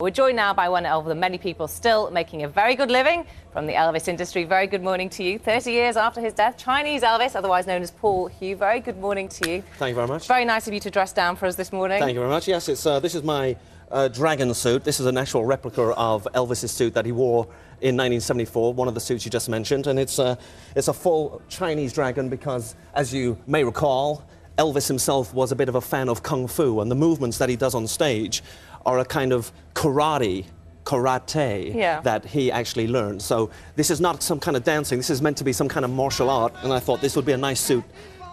We're joined now by one of the many people still making a very good living from the Elvis industry. Very good morning to you. 30 years after his death, Chinese Elvis, otherwise known as Paul Hugh. Very good morning to you. Thank you very much. Very nice of you to dress down for us this morning. Thank you very much. Yes, this is my dragon suit. This is an actual replica of Elvis's suit that he wore in 1974, one of the suits you just mentioned, and it's a full Chinese dragon because, as you may recall, Elvis himself was a bit of a fan of kung fu, and the movements that he does on stage are a kind of karate that he actually learned. So this is not some kind of dancing, this is meant to be some kind of martial art, and I thought this would be a nice suit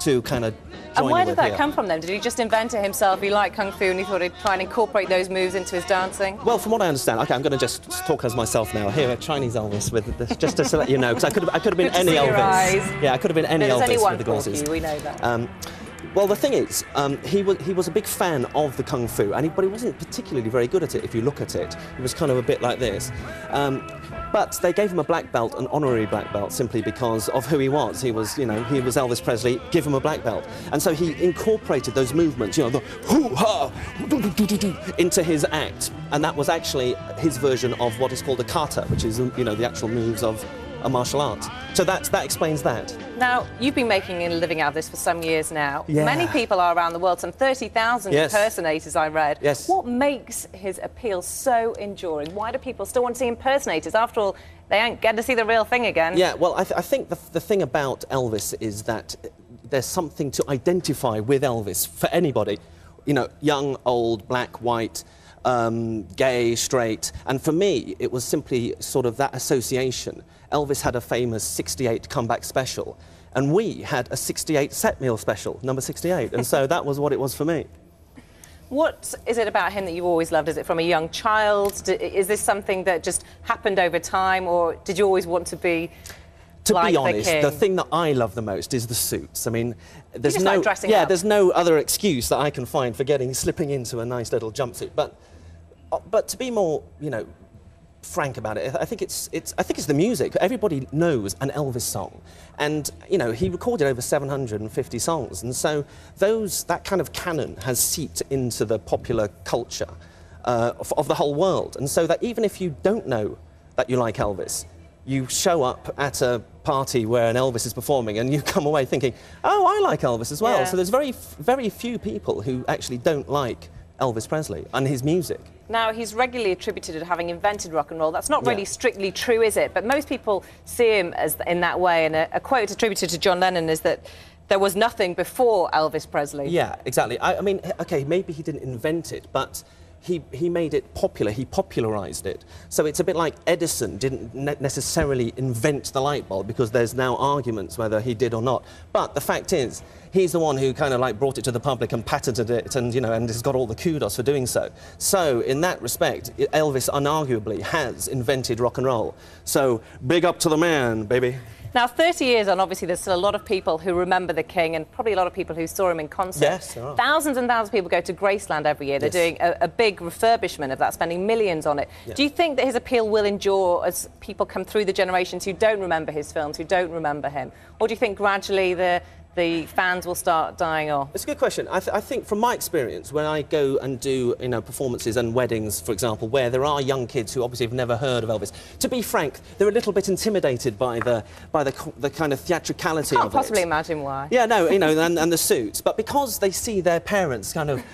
to kind of join in with. And where did that come from then? Did he just invent it himself? He liked kung fu and he thought he'd try and incorporate those moves into his dancing? Well, from what I understand, okay, I'm going to just talk as myself now. Here, Chinese Elvis with this, just to let you know, because I could have been any Elvis. Yeah, I could have been any Elvis with the glasses. We know that. Well, the thing is, he was a big fan of the kung fu, but he wasn't particularly very good at it. If you look at it, he was kind of a bit like this. But they gave him a black belt, an honorary black belt, simply because of who he was. He was, you know, he was Elvis Presley. Give him a black belt, and so he incorporated those movements, you know, the hoo-ha, into his act, and that was actually his version of what is called a kata, which is, you know, the actual moves of a martial art. So that explains that. Now, you've been making a living out of this for some years now. Yeah. Many people are around the world, some 30,000 impersonators, I read. Yes. What makes his appeal so enduring? Why do people still want to see impersonators? After all, they ain't getting to see the real thing again. Yeah, well, I think the thing about Elvis is that there's something to identify with Elvis for anybody. You know, young, old, black, white, gay, straight, and for me it was simply sort of that association. Elvis had a famous 68 comeback special, and we had a 68 set meal special, number 68, and so that was what it was for me. What is it about him that you've always loved? Is it from a young child? Is this something that just happened over time, or did you always want to be like the king? To be honest, the thing that I love the most is the suits. I mean, there's like dressing up. There's no other excuse that I can find for slipping into a nice little jumpsuit. But to be more, you know, frank about it, I think it's the music. Everybody knows an Elvis song, and you know, he recorded over 750 songs, and so that kind of canon has seeped into the popular culture of the whole world, and so that even if you don't know that you like Elvis, you show up at a party where an Elvis is performing and you come away thinking, oh, I like Elvis as well. Yeah. So there's very few people who actually don't like Elvis Presley and his music. Now, he's regularly attributed to having invented rock and roll. That's not really strictly true, is it? But most people see him as in that way, and a quote attributed to John Lennon is that there was nothing before Elvis Presley. Yeah, exactly. I mean, OK, maybe he didn't invent it, but he made it popular, he popularised it. So it's a bit like Edison didn't necessarily invent the light bulb, because there's now arguments whether he did or not. But the fact is, he's the one who kind of like brought it to the public and patented it, and, you know, and has got all the kudos for doing so. So in that respect, Elvis unarguably has invented rock and roll. So big up to the man, baby. Now, 30 years on, obviously, there's still a lot of people who remember the King, and probably a lot of people who saw him in concert. Yes, there are. Thousands and thousands of people go to Graceland every year. They're doing a big refurbishment of that, spending millions on it. Yeah. Do you think that his appeal will endure as people come through the generations who don't remember his films, who don't remember him? Or do you think gradually the fans will start dying off? It's a good question. I think from my experience, when I go and do, you know, performances and weddings, for example, where there are young kids who obviously have never heard of Elvis, to be frank, they're a little bit intimidated by the kind of theatricality of it. Can't possibly imagine why. Yeah, no, you know, and the suits, but because they see their parents kind of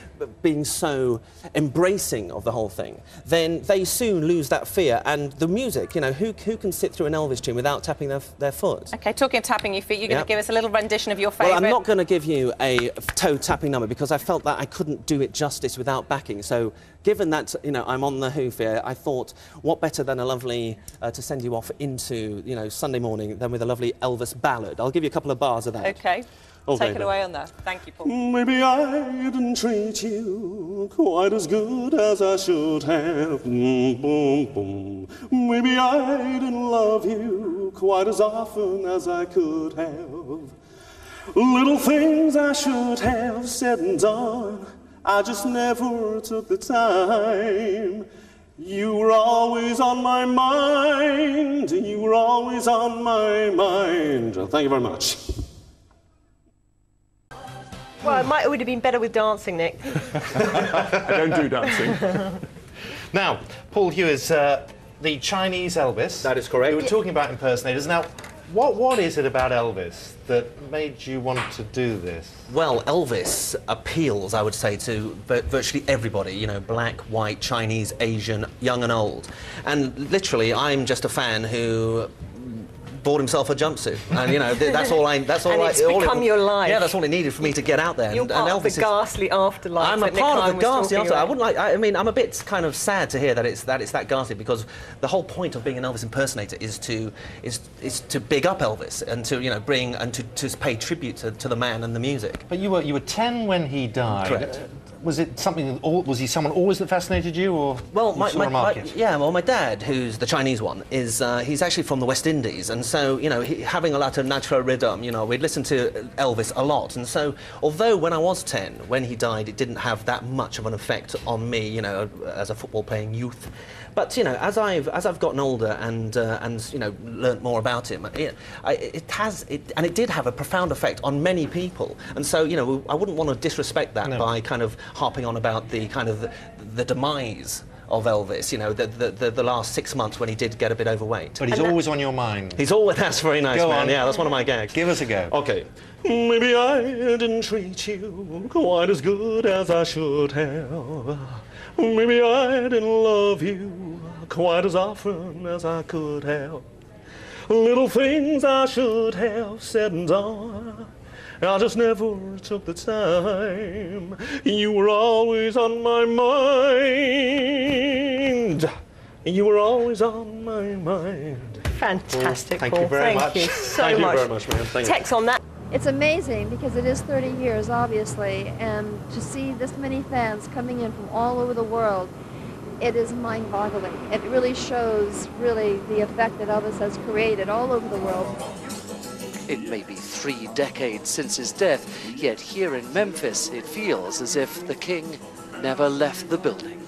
being so embracing of the whole thing, then they soon lose that fear. And the music, you know, who can sit through an Elvis tune without tapping their foot? OK, talking of tapping your feet, you're going to give us a little rendition of your favourite. Well, I'm not going to give you a toe-tapping number because I felt that I couldn't do it justice without backing. So, given that, you know, I'm on the hoof here, I thought, what better than a lovely, to send you off into, you know, Sunday morning than with a lovely Elvis ballad. I'll give you a couple of bars of that. OK. Take it away on that. Thank you, Paul. Maybe I didn't treat you quite as good as I should have. Boom, boom. Maybe I didn't love you quite as often as I could have. Little things I should have said and done, I just never took the time. You were always on my mind. You were always on my mind. Thank you very much. Well, it would have been better with dancing, Nick. I don't do dancing. Now, Paul Hugh is the Chinese Elvis. That is correct. We were talking about impersonators. Now, what is it about Elvis that made you want to do this? Well, Elvis appeals, I would say, to virtually everybody, you know, black, white, Chinese, Asian, young and old. And literally, I'm just a fan who bought himself a jumpsuit, and you know that's all I. That's all. And I. it's become your life. Yeah, that's all it needed for me to get out there. You're part of the ghastly afterlife. I'm a part of the ghastly afterlife. I wouldn't like. I mean, I'm a bit kind of sad to hear that it's that ghastly, because the whole point of being an Elvis impersonator is to big up Elvis and to, you know, bring and to pay tribute to the man and the music. But you were 10 when he died. Correct. Was it something? Was he someone always that fascinated you, or well, my dad, who's the Chinese one, is he's actually from the West Indies, and so, you know, having a lot of natural rhythm, you know, we'd listen to Elvis a lot, and so although when I was 10, when he died, it didn't have that much of an effect on me, you know, as a football playing youth. But you know, as I've gotten older and you know, learnt more about him, it did have a profound effect on many people. And so, you know, I wouldn't want to disrespect that by kind of harping on about the kind of the demise of Elvis. You know, the last 6 months when he did get a bit overweight. But he's always on your mind. He's always. That's very nice, Go man. on. Yeah, that's one of my gags. Give us a go. Okay. Maybe I didn't treat you quite as good as I should have. Maybe I didn't love you quite as often as I could have. Little things I should have said and done, I just never took the time. You were always on my mind. You were always on my mind. Fantastic, Paul, Paul. thank you very much. Thank you so Thank much. you very much, man. Thank you. Text on that. It's amazing because it is 30 years, obviously, and to see this many fans coming in from all over the world, it is mind-boggling. It really shows, the effect that Elvis has created all over the world. It may be 3 decades since his death, yet here in Memphis, it feels as if the king never left the building.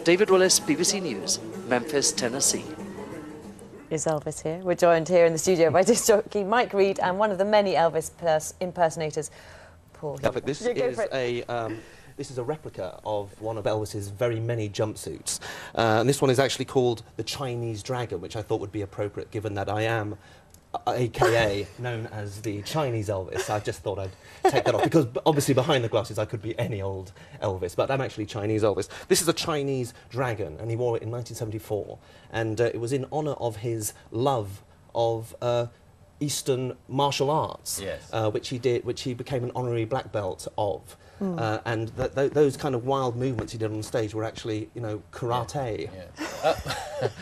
David Willis, BBC News, Memphis, Tennessee. Is Elvis here? We're joined here in the studio by disc jockey Mike Reed and one of the many Elvis impersonators, Paul. Yeah, but this is a replica of one of Elvis's very many jumpsuits. And this one is actually called the Chinese Dragon, which I thought would be appropriate given that I am, AKA, known as the Chinese Elvis. I just thought I'd take that off, because obviously behind the glasses I could be any old Elvis, but I'm actually Chinese Elvis. This is a Chinese dragon, and he wore it in 1974, and it was in honour of his love of Eastern martial arts, yes. which he became an honorary black belt of. And those kind of wild movements he did on stage were actually, you know, karate. Yeah.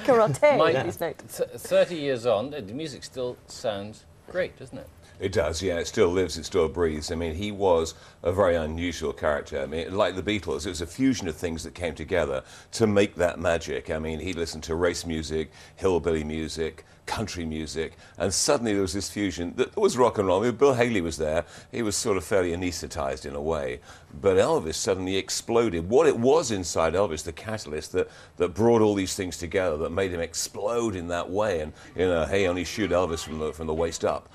Karate, Mike, please note. 30 years on, the music still sounds great, doesn't it? It does, yeah. It still lives, it still breathes. I mean, he was a very unusual character. I mean, like the Beatles, it was a fusion of things that came together to make that magic. I mean, he listened to race music, hillbilly music, country music, and suddenly there was this fusion that was rock and roll. I mean, Bill Haley was there. He was sort of fairly anaesthetized in a way. But Elvis suddenly exploded. What it was inside Elvis, the catalyst that brought all these things together, that made him explode in that way, and, you know, hey, only shoot Elvis from the waist up,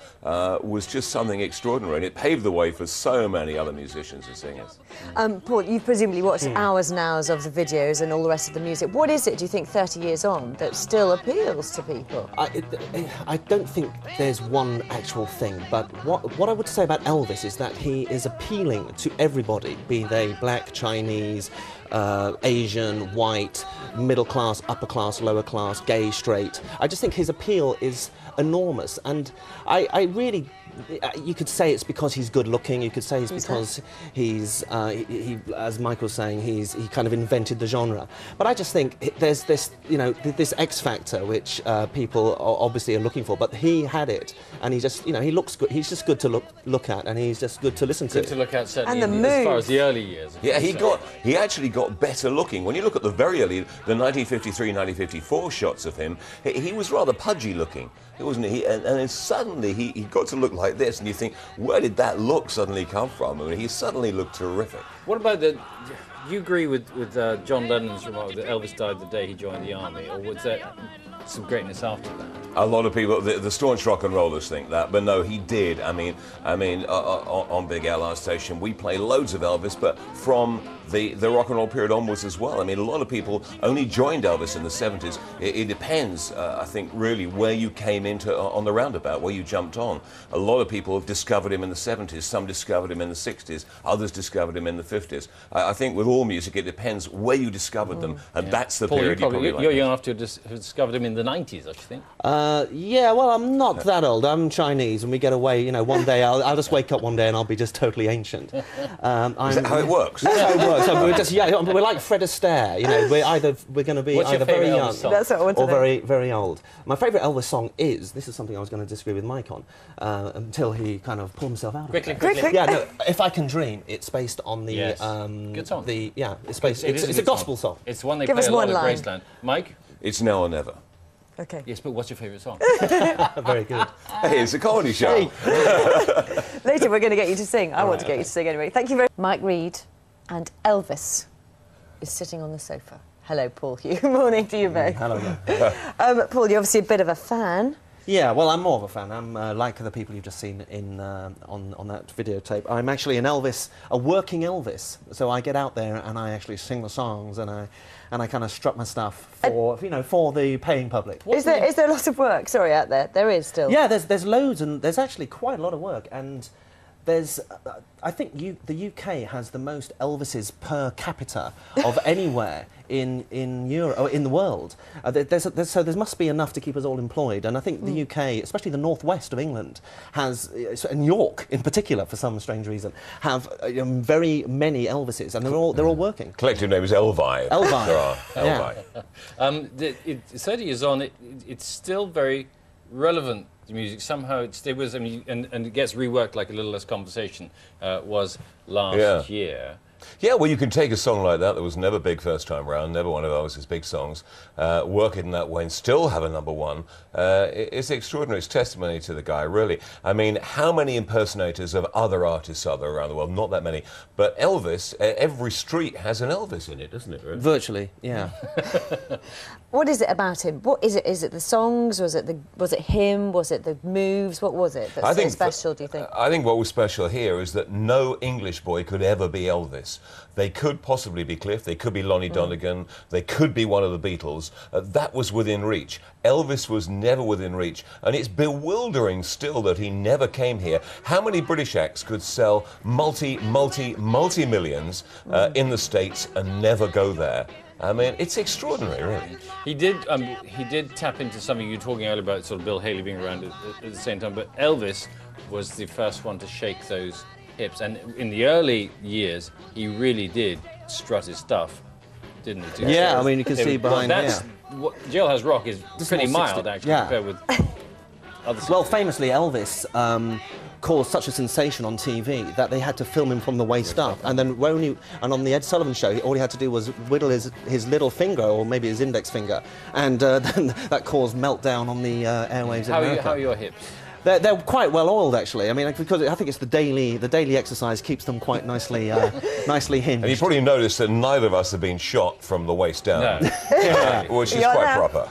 was just something extraordinary. And it paved the way for so many other musicians and singers. Paul, you've presumably watched hours and hours of the videos and all the rest of the music. What is it, do you think, 30 years on, that still appeals to people? I don't think there's one actual thing, but what I would say about Elvis is that he is appealing to everybody, be they black, Chinese, Asian, white, middle class, upper class, lower class, gay, straight. I just think his appeal is enormous, and I really, you could say it's because he's good looking, you could say it's because he's, as Michael was saying, he kind of invented the genre. But I just think there's this, you know, this X factor which people obviously are looking for, but he had it, and he just, you know, he looks good, he's just good to look at, and he's just good to listen to. Good to look at, certainly, And the as far moves. as the early years. Yeah, he actually got better looking. When you look at the very early, the 1953, 1954 shots of him, he was rather pudgy looking. It wasn't he? And then suddenly he got to look like this, and you think, where did that look suddenly come from? I mean, he suddenly looked terrific. What about do you agree with John Lennon's remark that Elvis died the day he joined the army, or was there some greatness after that? A lot of people, the staunch rock and rollers think that, but no, he did. I mean, on Big LR station, we play loads of Elvis, but from the rock and roll period onwards as well. I mean, a lot of people only joined Elvis in the 70s. It depends, I think, really where you came into on the roundabout, where you jumped on. A lot of people have discovered him in the 70s. Some discovered him in the 60s. Others discovered him in the 50s. I think with all music, it depends where you discovered them, and that's the Paul, period you're young enough to have discovered him in the 90s, I should think. Yeah, well, I'm not that old. I'm Chinese, and we get away, you know, one day I'll just wake up one day and I'll be just totally ancient. Is that how it works? That's how it works. So we're just, yeah, we're like Fred Astaire, you know, we're going to be What's your either very favourite young Elvis song? That's what I want to or know. very, very old. My favourite Elvis song is, this is something I was going to disagree with Mike on, until he kind of pulled himself out of it. Quickly. Yeah, no, If I Can Dream, it's based on the... Yes. Good song. It's based, it's a gospel song. It's one they Give play us a lot one at line. Graceland. Mike? It's now or never. Okay. Yes, but what's your favourite song? Very good. Hey, it's a comedy show. Later we're going to get you to sing. I want to get you to sing anyway. Thank you very much. Mike Reid and Elvis is sitting on the sofa. Hello, Paul Hugh. Morning to you both. Hello again. Paul, you're obviously a bit of a fan. Yeah, well, I'm more of a fan. I'm like the people you've just seen in on that videotape. I'm actually a working Elvis. So I get out there and I actually sing the songs and I kind of strut my stuff for for the paying public. Is there a lot of work? Sorry, out there. There is still. Yeah, there's loads, and there's actually quite a lot of work, and there's I think the UK has the most Elvises per capita of anywhere in Europe or in the world. So there must be enough to keep us all employed, and I think the UK, especially the northwest of England, has, and York in particular, for some strange reason, have very many Elvises, and they're all working. Collective name is Elvi. Elvi. There are. Yeah. 30 years on, it's still very relevant to music. Somehow it was, I mean, and it gets reworked like A Little Less Conversation was last year. Yeah, well, you can take a song like that was never big first time round, never one of Elvis's big songs, work it in that way and still have a #1. It's extraordinary. It's testimony to the guy, really. I mean, how many impersonators of other artists are there around the world? Not that many. But Elvis, every street has an Elvis in it, doesn't it? Really? Virtually, yeah. What is it about him? What is it? Is it the songs? Was it him? Was it the moves? What was it that's so special, do you think? I think what was special here is that no English boy could ever be Elvis. They could possibly be Cliff, they could be Lonnie Donegan, they could be one of the Beatles. That was within reach. Elvis was never within reach, and it's bewildering still that he never came here. How many British acts could sell multi-millions in the States and never go there? I mean, it's extraordinary, really. He did tap into something you were talking earlier about, sort of Bill Haley being around at the same time, but Elvis was the first one to shake those hips, and in the early years, he really did strut his stuff, didn't he? Yeah, I mean, you can see behind here. Jailhouse Rock is pretty mild, actually, compared with other songs. Well, famously, Elvis caused such a sensation on TV that they had to film him from the waist up, and then on the Ed Sullivan Show, all he had to do was whittle his little finger, or maybe his index finger, and then that caused meltdown on the airwaves in America. How are your hips? They're quite well oiled, actually. I mean, because I think it's the daily exercise keeps them quite nicely hinged. And you probably noticed that neither of us have been shot from the waist down, which is quite proper.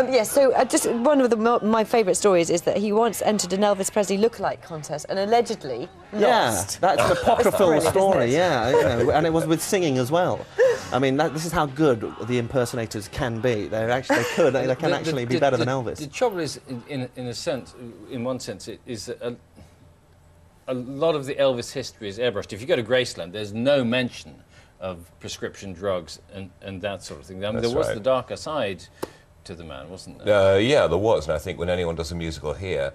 Yes, so just one of my favourite stories is that he once entered an Elvis Presley lookalike contest and allegedly lost. Yeah, that's an apocryphal story, isn't it? yeah, and it was with singing as well. I mean, this is how good the impersonators can be. They can actually be better than Elvis. The trouble is, in one sense, it is that a lot of the Elvis history is airbrushed. If you go to Graceland, there's no mention of prescription drugs and that sort of thing. I mean, there was the darker side to the man, wasn't there? Yeah, there was, and I think when anyone does a musical here,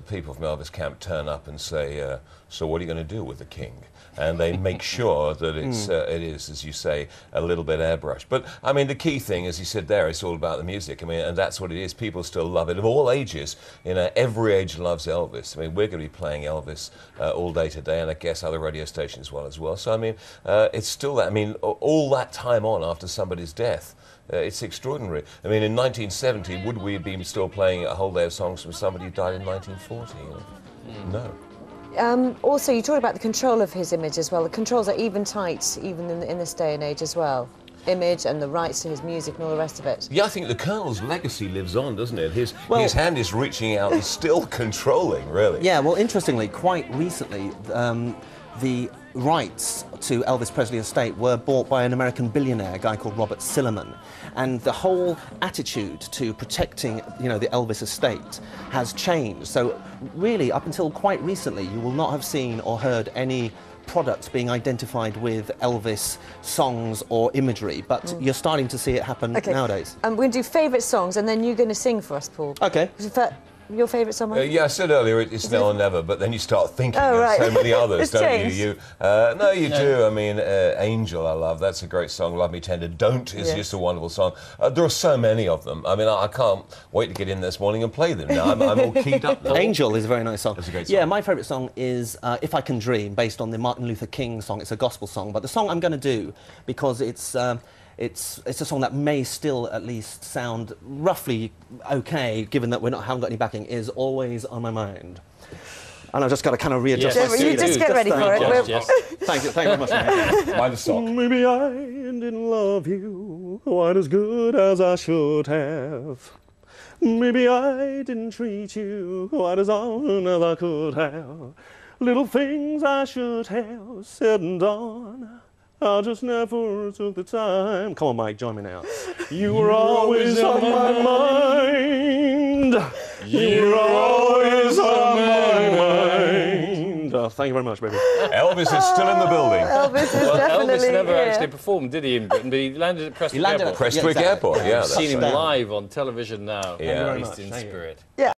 people from Elvis camp turn up and say, so what are you going to do with the king? And they make sure that it is, as you say, a little bit airbrushed. But, I mean, the key thing, as you said there, it's all about the music. I mean, and that's what it is. People still love it. Of all ages, every age loves Elvis. I mean, we're going to be playing Elvis all day today, and I guess other radio stations as well. So, I mean, it's still that. I mean, all that time on after somebody's death. It's extraordinary. I mean, in 1970, would we have been still playing a whole day of songs from somebody who died in 1940? No. Also, you talked about the control of his image as well. The controls are even tight, even in this day and age as well. Image and the rights to his music and all the rest of it. Yeah, I think the Colonel's legacy lives on, doesn't it? His hand is reaching out and still controlling, really. Yeah, well, interestingly, quite recently, the rights to Elvis Presley estate were bought by an American billionaire, a guy called Robert Silliman. And the whole attitude to protecting, you know, the Elvis estate has changed. So really, up until quite recently, you will not have seen or heard any products being identified with Elvis songs or imagery, but you're starting to see it happen nowadays. We're going to do favourite songs, and then you're going to sing for us, Paul. Okay. Your favourite song? Yeah, I said earlier it's now or never, but then you start thinking of so many others, don't changed. you? No, you do. I mean, Angel, I love. That's a great song. Love Me Tender. Don't is just a wonderful song. There are so many of them. I mean, I can't wait to get in this morning and play them now. I'm all keyed up now. Angel is a very nice song. It's a great song. Yeah, my favourite song is If I Can Dream, based on the Martin Luther King song. It's a gospel song, but the song I'm going to do, because it's a song that may still at least sound roughly okay, given that haven't got any backing, is Always on My Mind. And I've just got to kind of readjust my You just get ready for it. Yes. Thank you very much, mate. Mind the song. Maybe I didn't love you quite as good as I should have. Maybe I didn't treat you quite as often as I could have. Little things I should have said and done, I just never took the time. Come on, Mike, join me now. You were always on my mind. You were always on my mind. Thank you very much, baby. Elvis is still in the building. Elvis is definitely Elvis never here. actually performed, did he, in Britain? But he landed at Prestwick Airport. Prestwick Airport, yeah. I've seen him live on television now. Yeah. At least in spirit. Yeah.